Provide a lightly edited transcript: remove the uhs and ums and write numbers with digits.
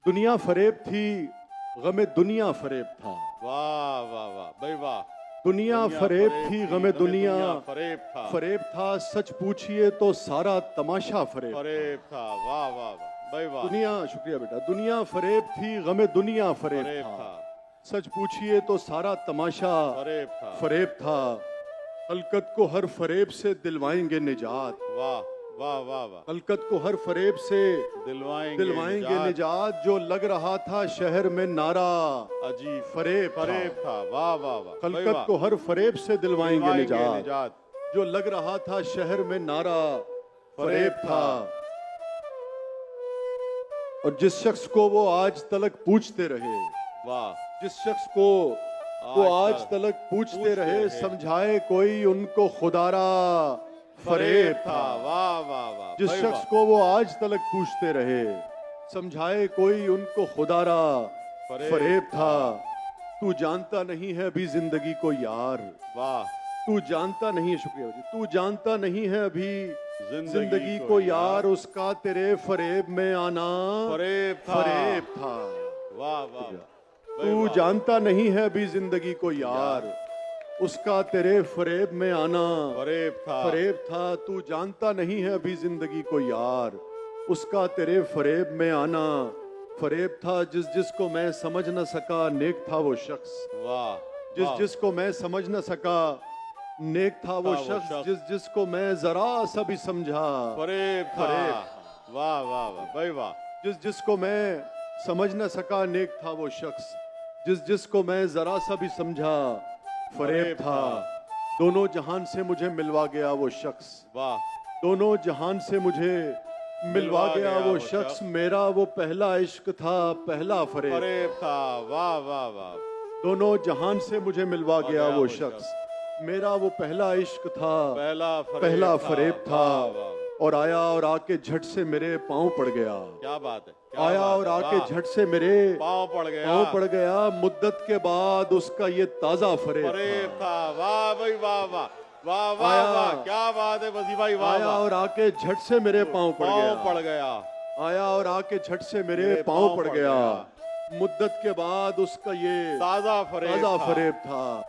دنیا فریب تھی، غم دنیا فریب تھا. واہ واہ واہ بھائی واہ. دنیا فریب تھی، غم دنیا فریب تھا. فریب تھا. سچ پوچھئے تو سارا تماشا فریب تھا. فریب تھا. واہ واہ واہ بھائی واہ. دنیا، شکریہ بیٹا. دنیا فریب تھی، غم دنیا فریب فریب تھا. تھا. سچ پوچھئے تو سارا تماشا فریب تھا. فریب تھا. خلقت کو ہر فریب سے دلوائیں گے نجات. واہ واہ واہ واہ. خلقت کو ہر فریب سے دلوائیں گے نجات. جو لگ رہا تھا شہر میں نعرہ عجیب فریب فریب تھا. واہ واہ واہ. خلقت کو ہر فریب سے دلوائیں گے نجات. نجات. جو لگ رہا تھا شہر میں نعرہ فریب تھا. اور جس شخص کو وہ آج تلک پوچھتے رہے، واہ. جس شخص کو وہ آج تلک پوچھتے رہے، سمجھائے کوئی ان کو خدا را فریب تھا. واہ واہ واہ. جس شخص کو وہ آج تلک پوچھتے رہے، سمجھائے کوئی ان کو خدا را فریب تھا. تو جانتا نہیں ہے ابھی زندگی کو یار. واہ. تو جانتا نہیں، شکریہ جی، تو جانتا نہیں ہے ابھی زندگی کو یار. اس کا تیرے فریب میں آنا فریب تھا. فریب تھا. واہ واہ. تو جانتا نہیں ہے ابھی زندگی کو یار. اس کا تیرے فریب میں آنا فریب تھا. فریب تھا. تو جانتا نہیں ہے ابھی زندگی کو یار. اس کا تیرے فریب میں آنا فریب تھا. جس کو میں سمجھ نہ سکا نیک تھا وہ شخص. واہ. جس کو میں سمجھ نہ سکا نیک تھا وہ شخص. جس کو میں ذرا سا بھی سمجھا فریب تھا. واہ واہ واہ بھائی واہ. جس کو میں سمجھ نہ سکا نیک تھا وہ شخص. جس کو میں ذرا سا بھی سمجھا فریب تھا. دونوں جہان سے مجھے ملوا گیا وہ شخص. واہ. دونوں جہان سے مجھے ملوا گیا وہ شخص. میرا وہ پہلا عشق تھا، پہلا فریب تھا. واہ واہ واہ. دونوں جہان سے مجھے ملوا گیا وہ شخص. میرا وہ پہلا عشق تھا، پہلا فریب تھا. اور آیا اور آ کے جھٹ سے میرے پاؤں پڑ گیا. کیا بات ہے. آیا اور آ کے جھٹ سے میرے پاؤں پڑ گیا. مدت کے بعد اس کا یہ تازہ فریب تھا. واہ بھائی واہ واہ. واہ واہ واہ. کیا بات ہے وزیر بھائی. واہ. آیا اور آ کے جھٹ سے میرے پاؤں پڑ گیا. آیا اور آ کے جھٹ سے میرے پاؤں پڑ گیا. مدت کے بعد اس کا یہ تازہ فریب فریب تھا.